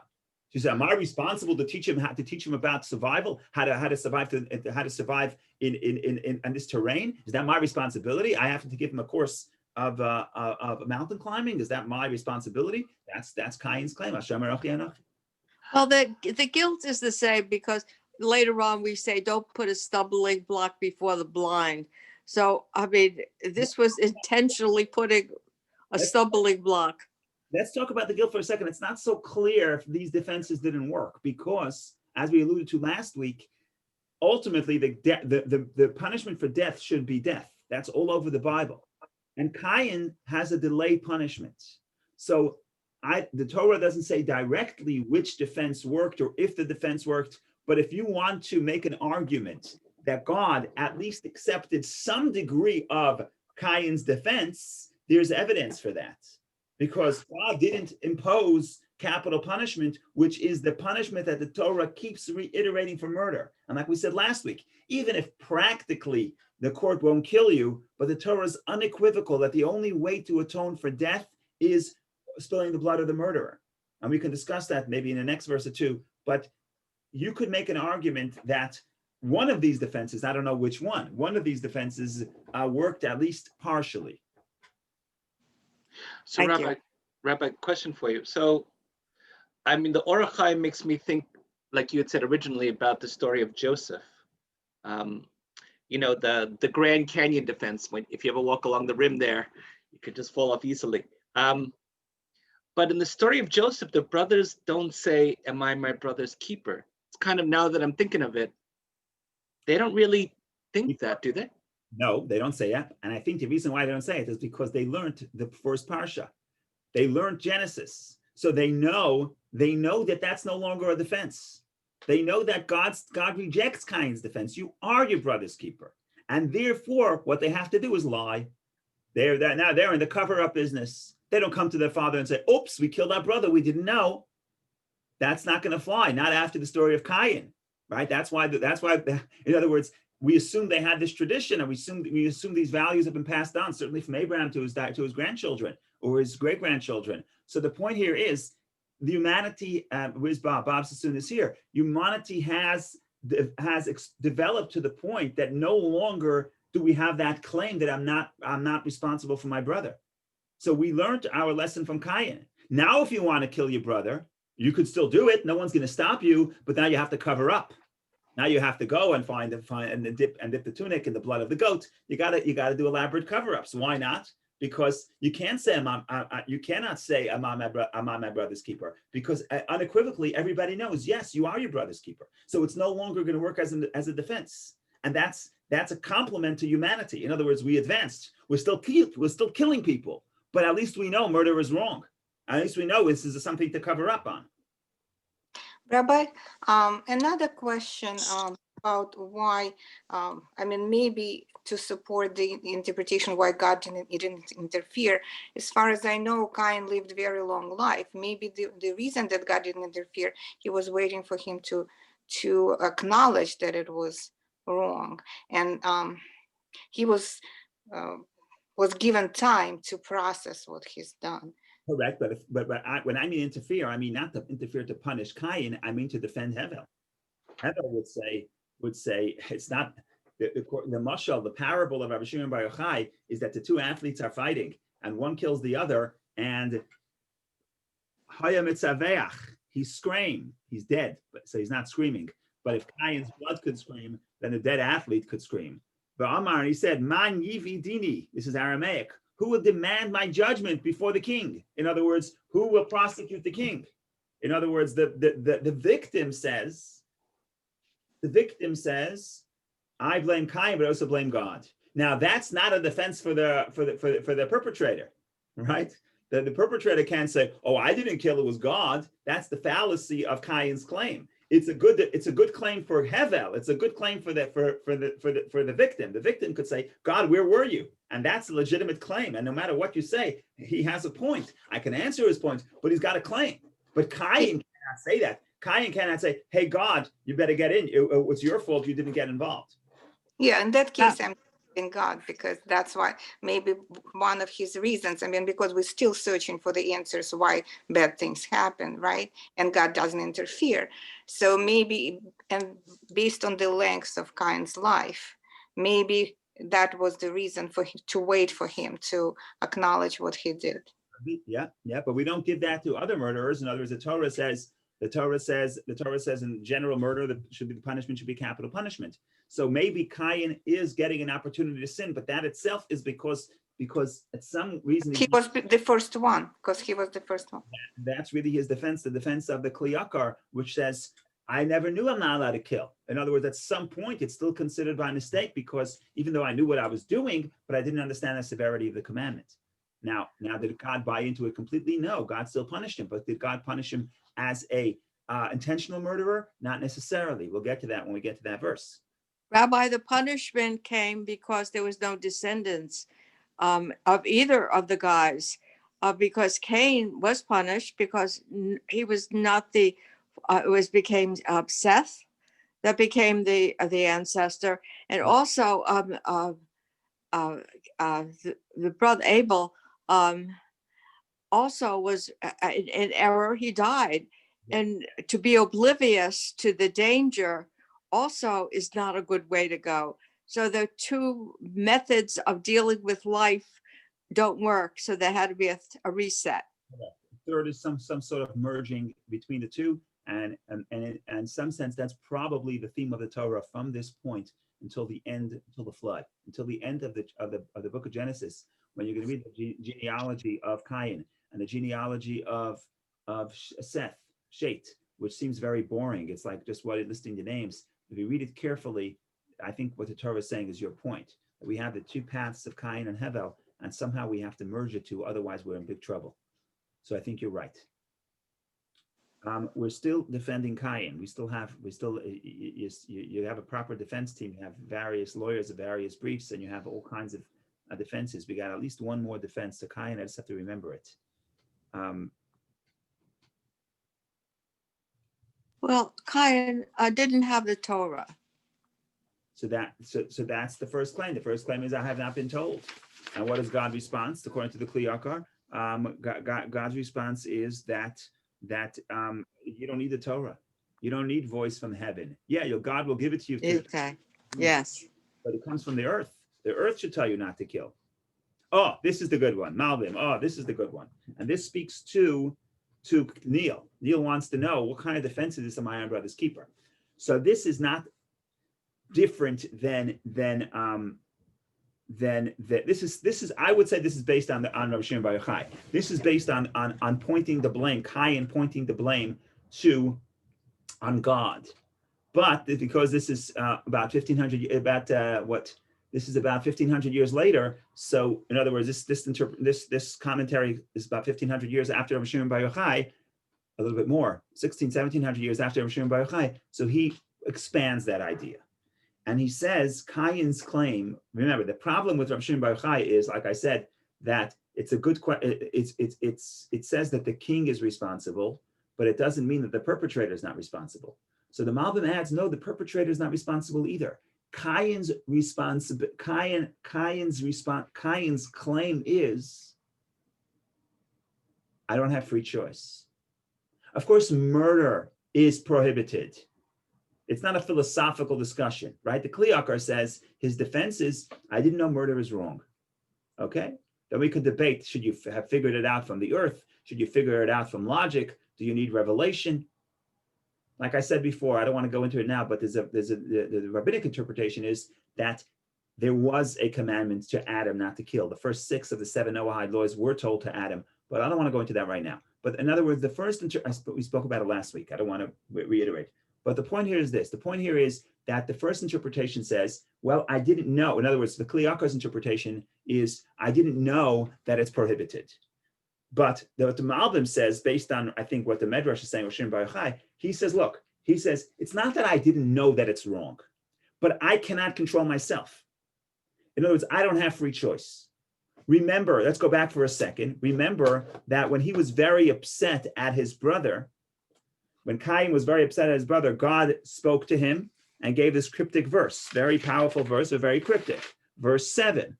She said, am I responsible to teach him about survival, how to survive in this terrain? Is that my responsibility? I have to give him a course of mountain climbing. Is that my responsibility? That's Cain's claim. Well, the guilt is the same because later on we say, don't put a stumbling block before the blind. So, I mean, this was intentionally putting a stumbling block. Let's talk about the guilt for a second. It's not so clear if these defenses didn't work because, as we alluded to last week, ultimately the punishment for death should be death. That's all over the Bible. And Cain has a delayed punishment. So the Torah doesn't say directly which defense worked or if the defense worked, but if you want to make an argument that God at least accepted some degree of Cain's defense, there's evidence for that. Because God didn't impose capital punishment, which is the punishment that the Torah keeps reiterating for murder. And like we said last week, even if practically the court won't kill you, but the Torah is unequivocal that the only way to atone for death is spilling the blood of the murderer. And we can discuss that maybe in the next verse or two, but you could make an argument that one of these defenses, I don't know which one of these defenses worked at least partially. So Rabbi, question for you. So, I mean, the Or HaChaim makes me think, like you had said originally, about the story of Joseph. The Grand Canyon defense. If you ever walk along the rim there, you could just fall off easily. But in the story of Joseph, the brothers don't say, "Am I my brother's keeper?" It's kind of, now that I'm thinking of it, they don't really think that, do they? No, they don't say that. And I think the reason why they don't say it is because they learned the first parsha. They learned Genesis. So they know that that's no longer a defense. They know that God rejects Cain's defense. You are your brother's keeper. And therefore, what they have to do is lie. They're in the cover-up business. They don't come to their father and say, oops, we killed our brother. We didn't know. That's not going to fly. Not after the story of Cain, right? That's why, in other words, we assume they had this tradition, and we assume these values have been passed on, certainly from Abraham to his grandchildren or his great-grandchildren. So the point here is the humanity, where's Bob? Bob Sassoon is here. Humanity has developed to the point that no longer do we have that claim that I'm not responsible for my brother. So we learned our lesson from Cain. Now, if you want to kill your brother, you could still do it. No one's going to stop you, but now you have to cover up. Now you have to go and find and dip the tunic in the blood of the goat. You got to do elaborate cover-ups. Why not? because you can't say you cannot say am I my brother's keeper, because unequivocally everybody knows, yes, you are your brother's keeper. So it's no longer going to work as a defense, and that's a compliment to humanity. In other words, we advanced. We're still killing people, but at least we know murder is wrong. At least we know this is something to cover up on. Rabbi, another question about why, maybe to support the interpretation why God didn't interfere. As far as I know, Cain lived a very long life. Maybe the reason that God didn't interfere, he was waiting for him to acknowledge that it was wrong. And he was given time to process what he's done. Correct, but when I mean interfere, I mean not to interfere to punish Cain. I mean to defend Hevel. Hevel would say it's not the mashal, the parable of Rabbi Shimon Bar Yochai is that the two athletes are fighting and one kills the other, and Haya mitzaveach, he's screaming, he's dead, so he's not screaming. But if Cain's blood could scream, then a dead athlete could scream. But Amar, he said, Man yivi dini, this is Aramaic. Who will demand my judgment before the king? In other words, who will prosecute the king? In other words, the victim says, I blame Cain, but I also blame God. Now that's not a defense for the perpetrator, right? The perpetrator can't say, "Oh, I didn't kill; it was God." That's the fallacy of Cain's claim. It's a good claim for Hevel. It's a good claim for the victim. The victim could say, "God, where were you?" And that's a legitimate claim. And no matter what you say, he has a point. I can answer his point, but he's got a claim. But Cain cannot say that. Cain cannot say, "Hey, God, you better get in. It's your fault. You didn't get involved." Yeah, in that case, I'm in God, because that's why maybe one of his reasons. Because we're still searching for the answers why bad things happen, right? And God doesn't interfere. So maybe, and based on the length of Cain's life, maybe that was the reason for him to wait for him to acknowledge what he did. Yeah, but we don't give that to other murderers. In other words, the Torah says in general murder, the punishment should be capital punishment. So maybe Cain is getting an opportunity to sin, but that itself is because at some reason he was the first one, because he was the first one. That's really his defense, the defense of the Kli Yakar, which says, I never knew I'm not allowed to kill. In other words, at some point, it's still considered by mistake, because even though I knew what I was doing, but I didn't understand the severity of the commandment. Now, did God buy into it completely? No, God still punished him, but did God punish him as a intentional murderer? Not necessarily. We'll get to that when we get to that verse. Rabbi, the punishment came because there was no descendants of either of the guys, because Cain was punished because he was not became Seth that became the ancestor, and also the brother Abel also was in error. He died, and to be oblivious to the danger also is not a good way to go. So the two methods of dealing with life don't work. So there had to be a reset. Third is some sort of merging between the two, and in some sense, that's probably the theme of the Torah from this point until the end, until the flood, until the end of the book of Genesis, when you're going to read the genealogy of Cain and the genealogy of Seth, Shet, which seems very boring. It's like just listing the names. If you read it carefully, I think what the Torah is saying is your point. That we have the two paths of Cain and Hevel, and somehow we have to merge the two. Otherwise, we're in big trouble. So I think you're right. We're still defending Cain. You have a proper defense team. You have various lawyers of various briefs, and you have all kinds of defenses. We got at least one more defense to Cain. I just have to remember it. Well, Cain didn't have the Torah. So that's the first claim. The first claim is, I have not been told. And what is God's response? According to the Kli Yakar, God's response is that you don't need the Torah. You don't need voice from heaven. Yeah, God will give it to you. Okay. Yes. But it comes from the earth. The earth should tell you not to kill. Oh, this is the good one. Malbim. Oh, this is the good one. And this speaks to Neil. Neil wants to know, what kind of defense is this of my own brother's keeper? So this is not different than this is I would say this is based on Rabbi Shimon Bar Yochai. This is based on pointing the blame, Cain pointing the blame on God. But because this is about 1500 years later. So in other words, this commentary is about 1500 years after Rabbi Shimon Bar Yochai, a little bit more, 1700 years after Rabbi Shimon Bar Yochai. So he expands that idea. And he says Cain's claim, remember, the problem with Rabbi Shimon Bar Yochai is, like I said, that it's a good question. It says that the king is responsible, but it doesn't mean that the perpetrator is not responsible. So the Malbim adds, no, the perpetrator is not responsible either. Cain's claim is, I don't have free choice. Of course, murder is prohibited. It's not a philosophical discussion, right? The Kli Yakar says his defense is, I didn't know murder is wrong. Okay? Then we could debate, should you have figured it out from the earth? Should you figure it out from logic? Do you need revelation? Like I said before, I don't want to go into it now, but the rabbinic interpretation is that there was a commandment to Adam not to kill. The first 6 of the 7 Noahide laws were told to Adam, but I don't want to go into that right now. But in other words, the first, we spoke about it last week. I don't want to reiterate. But the point here is this. The point here is that the first interpretation says, well, I didn't know. In other words, the Kli Yakar's interpretation is, I didn't know that it's prohibited. But what the Malbim says, based on, I think, what the Medrash is saying, Shimon Bar Yochai, he says, look, he says, it's not that I didn't know that it's wrong, but I cannot control myself. In other words, I don't have free choice. Remember, let's go back for a second. Remember that when he was very upset at his brother, when Cain was very upset at his brother, God spoke to him and gave this cryptic verse, very powerful verse, but very cryptic. Verse 7.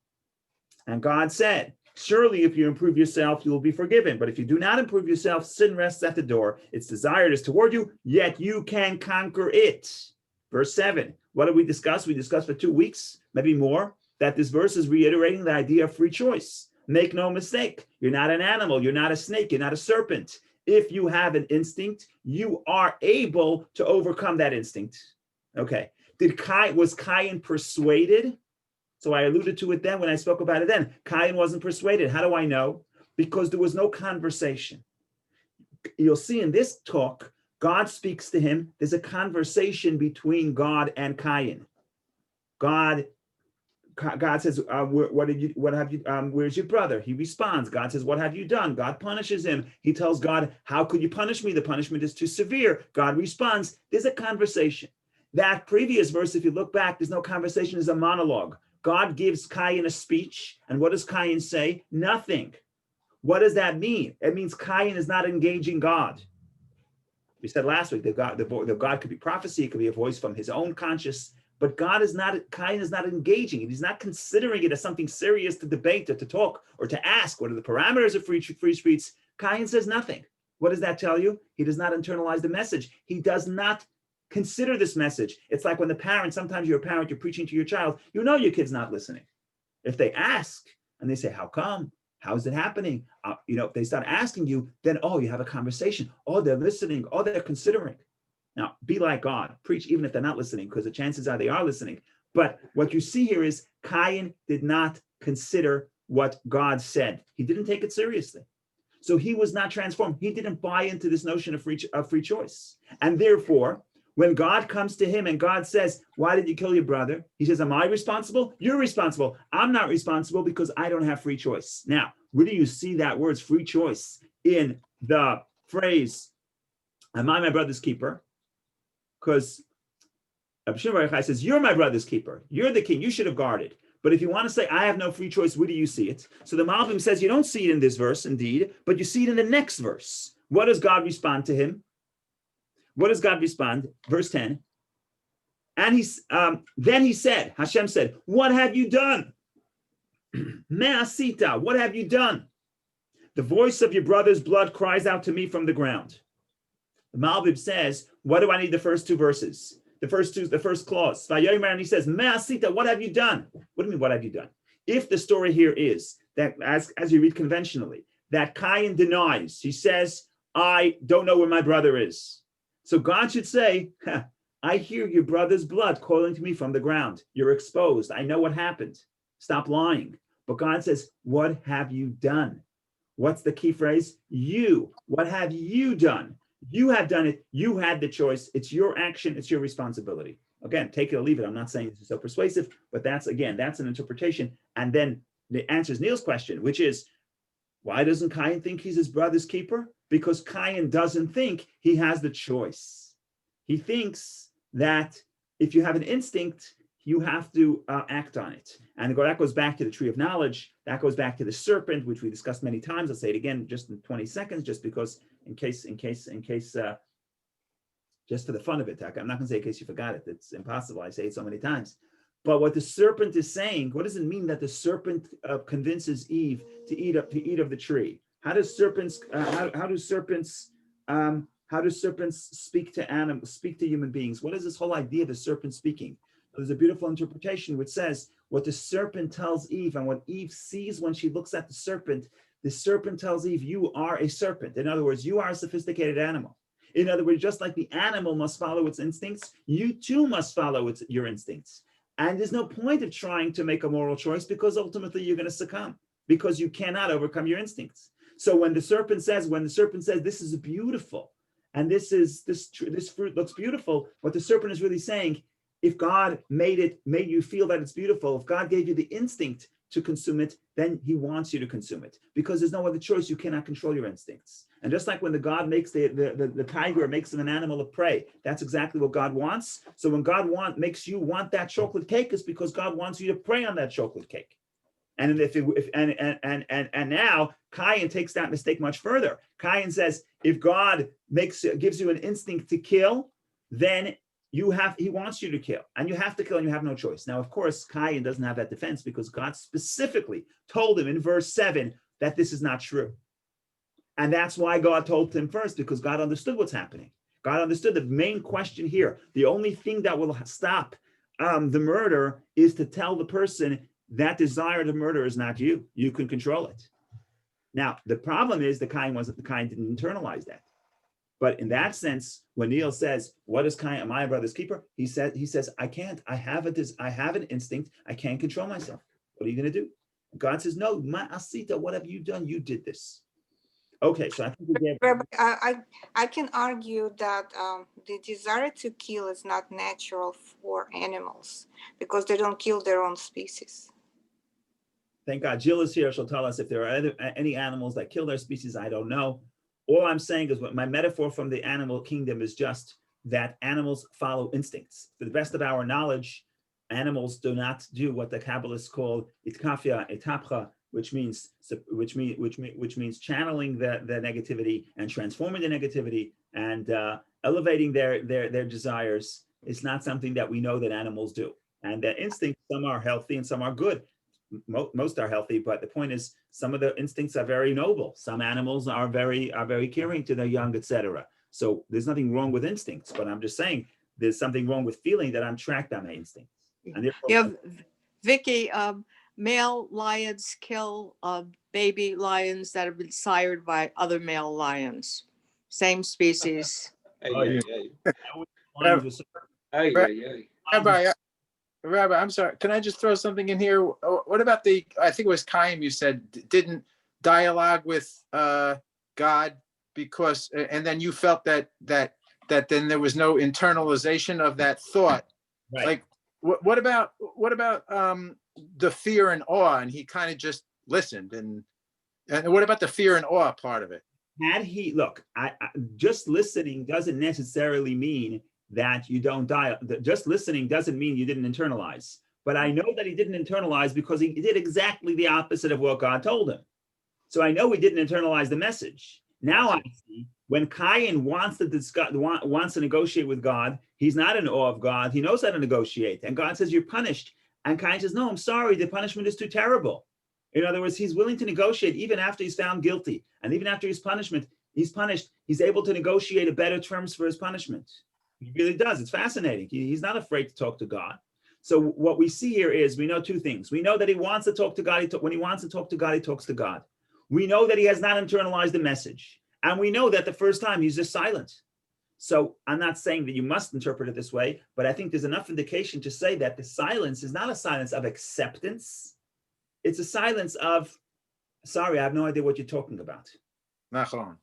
And God said, surely if you improve yourself, you will be forgiven. But if you do not improve yourself, sin rests at the door. Its desire is toward you, yet you can conquer it. Verse 7. What did we discuss? We discussed for 2 weeks, maybe more, that this verse is reiterating the idea of free choice. Make no mistake. You're not an animal. You're not a snake. You're not a serpent. If you have an instinct, you are able to overcome that instinct. Okay. Was Cain persuaded? So I alluded to it then when I spoke about it then. Cain wasn't persuaded. How do I know? Because there was no conversation. You'll see in this talk, God speaks to him. There's a conversation between God and Cain. God says, where's your brother? He responds. God says, what have you done? God punishes him. He tells God, how could you punish me? The punishment is too severe. God responds. There's a conversation. That previous verse, if you look back, there's no conversation, there's a monologue. God gives Cain a speech. And what does Cain say? Nothing. What does that mean? It means Cain is not engaging God. We said last week that God could be prophecy. It could be a voice from his own conscious. But Cain is not engaging. He's not considering it as something serious to debate or to talk or to ask. What are the parameters of free speech? Cain says nothing. What does that tell you? He does not internalize the message. He does not consider this message. It's like when the parent, sometimes you're a parent, you're preaching to your child, you know your kid's not listening. If they ask and they say, how come? How is it happening? If they start asking you, then, you have a conversation. They're listening. They're considering. Now, be like God. Preach even if they're not listening, because the chances are they are listening. But what you see here is Cain did not consider what God said. He didn't take it seriously. So he was not transformed. He didn't buy into this notion of free choice. And therefore, when God comes to him and God says, why did you kill your brother? He says, am I responsible? You're responsible. I'm not responsible because I don't have free choice. Now, where do you see that word free choice in the phrase, am I my brother's keeper? Because Rabbi Shimon Bar Yochai says, you're my brother's keeper. You're the king. You should have guarded. But if you want to say, I have no free choice, where do you see it? So the Malbim says, you don't see it in this verse, indeed, but you see it in the next verse. What does God respond to him? What does God respond? Verse 10. And then he said, Hashem said, what have you done? Me'asita, what have you done? The voice of your brother's blood cries out to me from the ground. The Malbim says, what do I need the first 2 verses? The first clause. And he says, Me'asita, what have you done? What do you mean, what have you done? If the story here is that, as you read conventionally, that Cain denies, he says, I don't know where my brother is. So God should say, I hear your brother's blood calling to me from the ground. You're exposed. I know what happened. Stop lying. But God says, what have you done? What's the key phrase? You. What have you done? You have done it. You had the choice. It's your action. It's your responsibility. Again, take it or leave it. I'm not saying this is so persuasive, but that's an interpretation. And then the answers Neil's question, which is, why doesn't Cain think he's his brother's keeper? Because Cain doesn't think he has the choice. He thinks that if you have an instinct, you have to act on it. And that goes back to the tree of knowledge. That goes back to the serpent, which we discussed many times. I'll say it again just in 20 seconds, just because in case, just for the fun of it. I'm not going to say in case you forgot it. It's impossible. I say it so many times. But what the serpent is saying, what does it mean that the serpent convinces Eve to eat of the tree? How do serpents speak to animals, speak to human beings? What is this whole idea of the serpent speaking? There's a beautiful interpretation which says what the serpent tells Eve and what Eve sees when she looks at the serpent tells Eve, you are a serpent. In other words, you are a sophisticated animal. In other words, just like the animal must follow its instincts, you too must follow your instincts. And there's no point of trying to make a moral choice because ultimately you're going to succumb because you cannot overcome your instincts. So when the serpent says, this is beautiful, and this fruit looks beautiful, what the serpent is really saying, if God made you feel that it's beautiful, if God gave you the instinct to consume it, then he wants you to consume it because there's no other choice. You cannot control your instincts. And just like when the God makes the tiger, makes him an animal of prey, that's exactly what God wants. So when God makes you want that chocolate cake, it's because God wants you to prey on that chocolate cake. And now Cain takes that mistake much further. Cain says, if God gives you an instinct to kill, then he wants you to kill, and you have to kill, and you have no choice. Now, of course, Cain doesn't have that defense because God specifically told him in verse 7 that this is not true. And that's why God told him first, because God understood what's happening. God understood the main question here. The only thing that will stop the murder is to tell the person that desire to murder is not you. You can control it. Now, the problem is the Cain didn't internalize that. But in that sense, when Neil says, what is Cain, am I a brother's keeper? He says, I can't. I have an instinct. I can't control myself. What are you going to do? God says, no, ma'asita, what have you done? You did this. Okay, so I think I can argue that the desire to kill is not natural for animals because they don't kill their own species. Thank God. Jill is here. She'll tell us if there are any animals that kill their species. I don't know. All I'm saying is what my metaphor from the animal kingdom is just that animals follow instincts. To the best of our knowledge, animals do not do what the Kabbalists call itkafia, etapcha, which means channeling the negativity and transforming the negativity and elevating their desires. Is not something that we know that animals do. And that instinct, some are healthy and some are good. Most are healthy, but the point is some of the instincts are very noble. Some animals are very caring to their young, etc. So there's nothing wrong with instincts, but I'm just saying there's something wrong with feeling that I'm tracked on my instincts. And Vicky, male lions kill baby lions that have been sired by other male lions, same species. Rabbi, I'm sorry. Can I just throw something in here? What about I think it was Cain you said didn't dialogue with God because, and then you felt that then there was no internalization of that thought. Right. Like, what about the fear and awe? And he kind of just listened. And what about the fear and awe part of it? Had he, look, I just listening doesn't necessarily mean that you don't die. Just listening doesn't mean you didn't internalize. But I know that he didn't internalize because he did exactly the opposite of what God told him. So I know he didn't internalize the message. Now I see when Cain wants to negotiate with God, he's not in awe of God. He knows how to negotiate. And God says, you're punished. And Cain says, no, I'm sorry. The punishment is too terrible. In other words, he's willing to negotiate even after he's found guilty. And even after he's punished, he's able to negotiate a better terms for his punishment. He really does. It's fascinating. He's not afraid to talk to God. So what we see here is we know two things. We know that he wants to talk to God. When he wants to talk to God, he talks to God. We know that he has not internalized the message. And we know that the first time he's just silent. So I'm not saying that you must interpret it this way, but I think there's enough indication to say that the silence is not a silence of acceptance. it's a silence of, sorry, I have no idea what you're talking about. Nachon.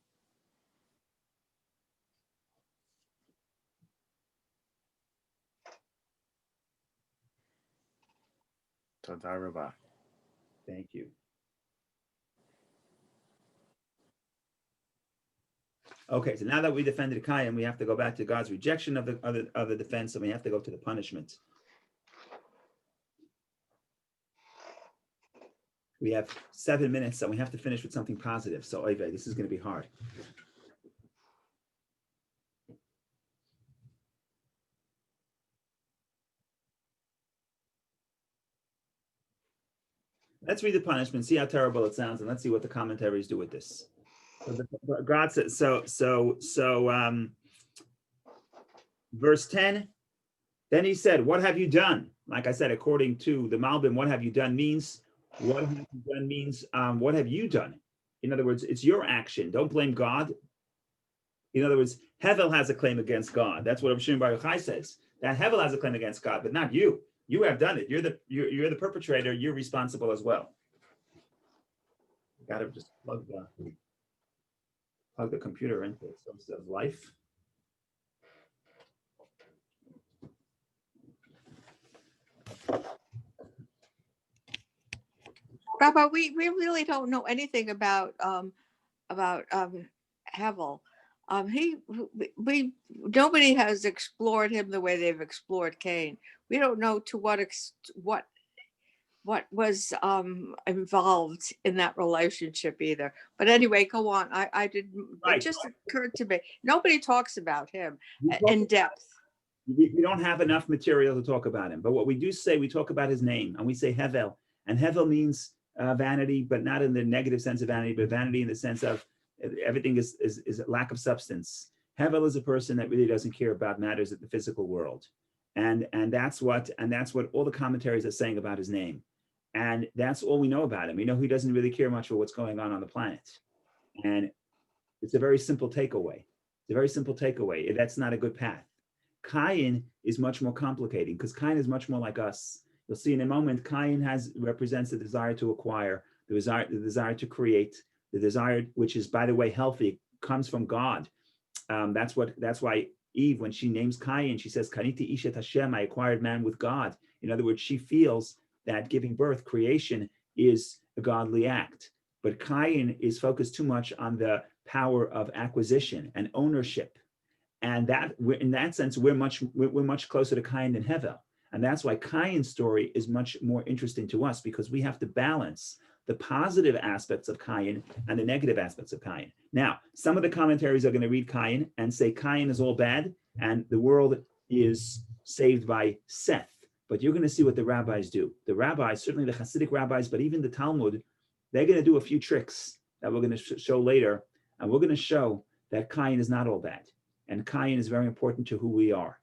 Toda rabah. Thank you. Okay, so now that we defended Cain, we have to go back to God's rejection of the defense, and we have to go to the punishment. We have 7 minutes, so we have to finish with something positive. So, Oive, this is going to be hard. Let's read the punishment, see how terrible it sounds, and let's see what the commentaries do with this. So God says, verse 10, then he said, what have you done? Like I said, according to the Malbim, what have you done means, what have you done means, what have you done? In other words, it's your action. Don't blame God. In other words, Hevel has a claim against God. That's what Rav Shimon Bar Yochai says. That Hevel has a claim against God, but not you. You have done it. You're the perpetrator. You're responsible as well. Got to just plug the computer into it. So instead of life. Rabbi, we really don't know anything about Hevel. Nobody has explored him the way they've explored Cain. We don't know to what was involved in that relationship either. But anyway, go on. I didn't. Right. It just occurred to me. Nobody talks about him in depth. We don't have enough material to talk about him. But what we do say, we talk about his name, and we say Hevel. And Hevel means vanity, but not in the negative sense of vanity, but vanity in the sense of everything is a lack of substance. Hevel is a person that really doesn't care about matters of the physical world. And that's what all the commentaries are saying about his name. And that's all we know about him. We know he doesn't really care much for what's going on the planet. And it's a very simple takeaway. It's a very simple takeaway. That's not a good path. Cain is much more complicated because Cain is much more like us. You'll see in a moment, Cain represents the desire to acquire, the desire to create, the desire, which is, by the way, healthy, comes from God. That's why Eve, when she names Cain, she says, Kaniti Ishet Hashem, I acquired man with God. In other words, she feels that giving birth, creation, is a godly act. But Cain is focused too much on the power of acquisition and ownership. And that, in that sense, we're much closer to Cain than Hevel. And that's why Cain's story is much more interesting to us, because we have to balance the positive aspects of Cain and the negative aspects of Cain. Now, some of the commentaries are going to read Cain and say Cain is all bad and the world is saved by Seth. But you're going to see what the rabbis do. The rabbis, certainly the Hasidic rabbis, but even the Talmud, they're going to do a few tricks that we're going to show later. And we're going to show that Cain is not all bad. And Cain is very important to who we are.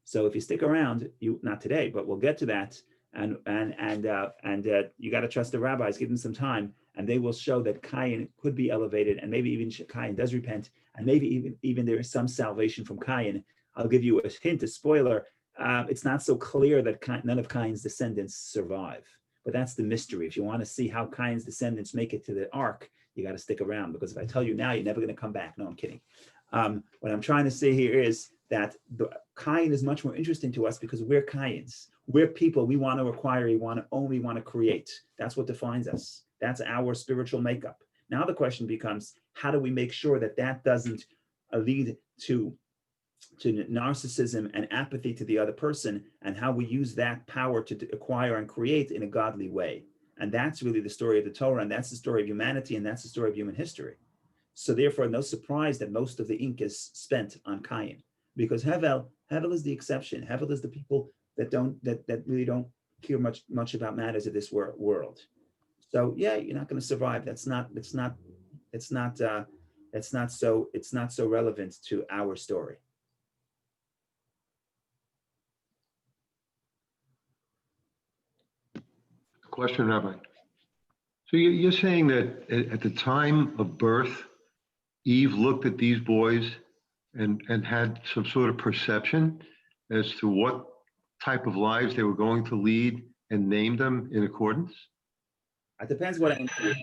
So if you stick around, not today, but we'll get to that. And you got to trust the rabbis, give them some time, and they will show that Cain could be elevated, and maybe even Cain does repent, and maybe even there is some salvation from Cain. I'll give you a hint, a spoiler. It's not so clear that none of Cain's descendants survive, but that's the mystery. If you want to see how Cain's descendants make it to the ark, you got to stick around, because if I tell you now, you're never going to come back. No, I'm kidding. What I'm trying to say here is that Cain is much more interesting to us because we're Cains. We're people. We want to acquire, we want to own, we want to create. That's what defines us. That's our spiritual makeup. Now the question becomes, how do we make sure that that doesn't lead to narcissism and apathy to the other person, and how we use that power to acquire and create in a godly way? And that's really the story of the Torah, and that's the story of humanity, and that's the story of human history. So therefore, no surprise that most of the ink is spent on Cain, because Hevel is the exception. Hevel is the people that really don't care much about matters of this world. So yeah, you're not going to survive. It's not so relevant to our story. Question, Rabbi. So you're saying that at the time of birth, Eve looked at these boys and had some sort of perception as to what type of lives they were going to lead and named them in accordance? It depends what answer.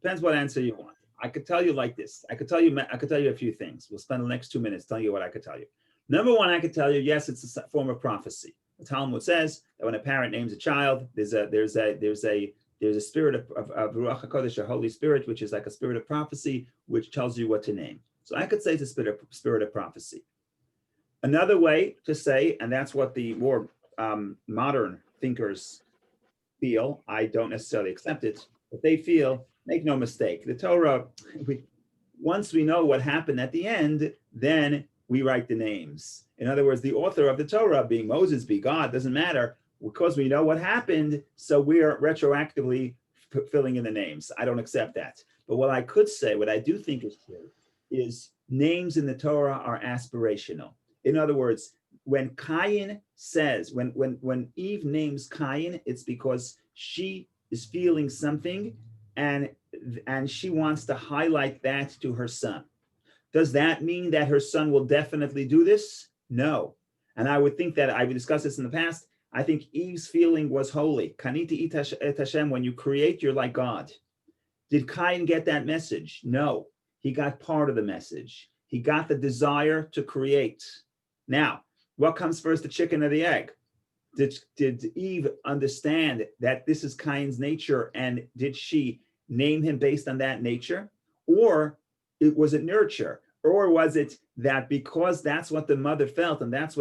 Depends what answer you want. I could tell you like this. I could tell you a few things. We'll spend the next 2 minutes telling you what I could tell you. Number one, I could tell you, yes, it's a form of prophecy. The Talmud says that when a parent names a child, there's a spirit of Ruach HaKodesh, a Holy Spirit, which is like a spirit of prophecy, which tells you what to name. So I could say it's a spirit of prophecy. Another way to say, and that's what the more modern thinkers feel, I don't necessarily accept it, but they feel, make no mistake, the Torah, once we know what happened at the end, then we write the names. In other words, the author of the Torah, being Moses, be God, doesn't matter, because we know what happened, so we're retroactively filling in the names. I don't accept that. But what I could say, what I do think is true, is names in the Torah are aspirational. In other words, when Cain says, when Eve names Cain, it's because she is feeling something and she wants to highlight that to her son. Does that mean that her son will definitely do this? No. And I would think that, I've discussed this in the past, I think Eve's feeling was holy. Kaniti et Hashem, when you create, you're like God. Did Cain get that message? No. He got part of the message. He got the desire to create. Now, what comes first, the chicken or the egg? Did Eve understand that this is Cain's nature, and did she name him based on that nature? Or was it nurture? Or was it that because that's what the mother felt and that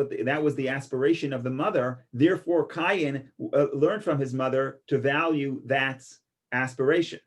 was the aspiration of the mother, therefore Cain learned from his mother to value that aspiration?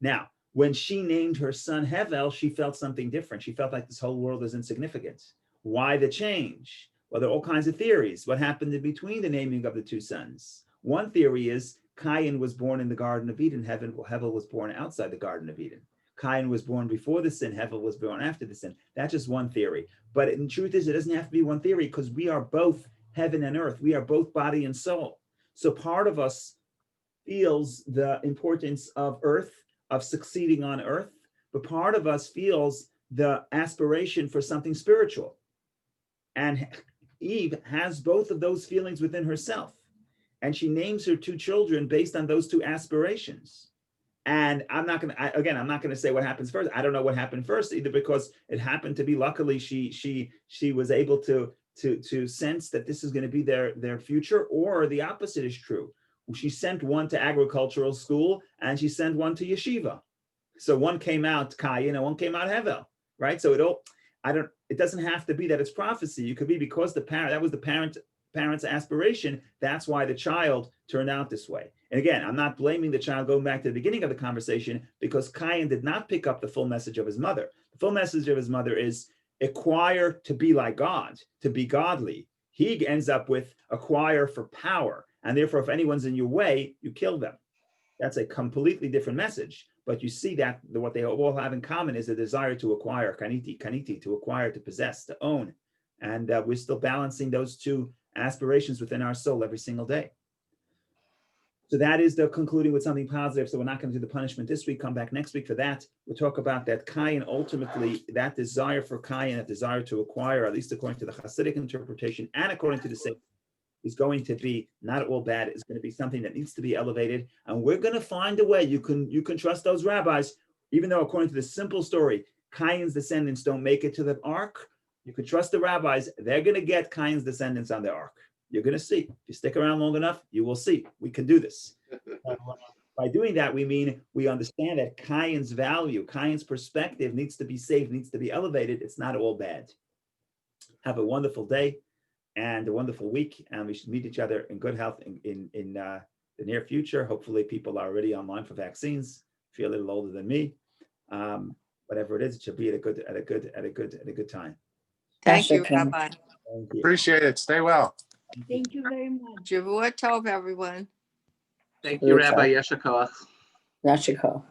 Now, when she named her son Hevel, she felt something different. She felt like this whole world is insignificant. Why the change? Well, there are all kinds of theories. What happened in between the naming of the two sons? One theory is Cain was born in the Garden of Eden. Hevel was born outside the Garden of Eden. Cain was born before the sin. Hevel was born after the sin. That's just one theory. But in truth is, it doesn't have to be one theory, because we are both heaven and earth. We are both body and soul. So part of us feels the importance of earth, of succeeding on earth, but part of us feels the aspiration for something spiritual. And Eve has both of those feelings within herself. And she names her two children based on those two aspirations. And I'm not going to say what happens first. I don't know what happened first, either because it happened to be, luckily, she was able to sense that this is going to be their future, or the opposite is true. She sent one to agricultural school and she sent one to yeshiva. So one came out Cain and one came out Hevel, right? So it doesn't have to be that it's prophecy. It could be because that was the parent's aspiration. That's why the child turned out this way. And again, I'm not blaming the child, going back to the beginning of the conversation, because Cain did not pick up the full message of his mother. The full message of his mother is acquire to be like God, to be godly. He ends up with acquire for power. And therefore, if anyone's in your way, you kill them. That's a completely different message. But you see that what they all have in common is a desire to acquire, kaniti, to acquire, to possess, to own. And we're still balancing those two aspirations within our soul every single day. So that is the concluding with something positive. So we're not going to do the punishment this week. Come back next week for that. We'll talk about that Cain, ultimately, that desire for Cain, that desire to acquire, at least according to the Hasidic interpretation and according to the Sefer, is going to be not all bad. It's going to be something that needs to be elevated. And we're going to find a way. You can trust those rabbis, even though according to the simple story, Cain's descendants don't make it to the ark. You can trust the rabbis. They're going to get Cain's descendants on the ark. You're going to see. If you stick around long enough, you will see. We can do this. By doing that, we mean we understand that Cain's value, Cain's perspective needs to be saved, needs to be elevated. It's not all bad. Have a wonderful day and a wonderful week. And we should meet each other in good health in the near future. Hopefully people are already online for vaccines. If you're a little older than me, whatever it is, it should be at a good time. Thank you, Pastor Ken. Rabbi. Thank you. Appreciate it. Stay well. Thank you very much. Shavua Tov, everyone. Thank you, Rabbi Yeshua Koach. Yashiko.